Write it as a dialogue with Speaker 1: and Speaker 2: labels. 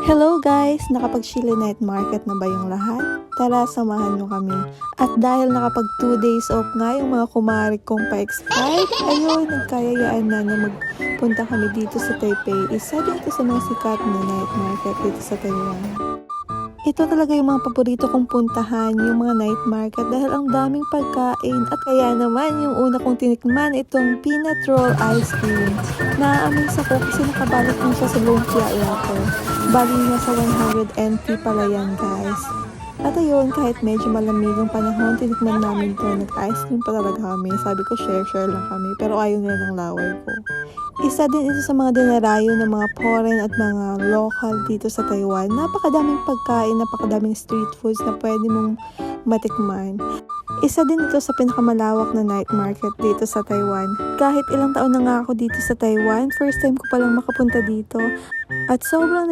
Speaker 1: Hello guys! Nakapag-Chile night market na ba yung lahat? Tara, samahan nyo kami. At dahil nakapag 2 days off nga yung mga kumari kong pa-expired, ayun, nagkayayaan na magpunta kami dito sa Taipei. Isa dito sa mga sikat na night market dito sa Taiwan. Ito talaga yung mga paborito kong puntahan, yung mga night market dahil ang daming pagkain at kaya naman yung una kong tinikman itong peanut roll ice cream. Na-amaze ako kasi nakabalot mo siya sa lumpia wrapper. Bali nasa 100 NT pala yan guys. At ayun, kahit medyo malamig ang panahon, tinikman namin to. Nag-ice cream pa talaga kami. Sabi ko share lang kami pero ayaw nila ng laway ko. Isa din ito sa mga dinarayo ng mga foreign at mga local dito sa Taiwan. Napakadaming pagkain, napakadaming street foods na pwede mong matikman. Isa din ito sa pinakamalawak na night market dito sa Taiwan. Kahit ilang taon na nga ako dito sa Taiwan, first time ko palang makapunta dito. At sobrang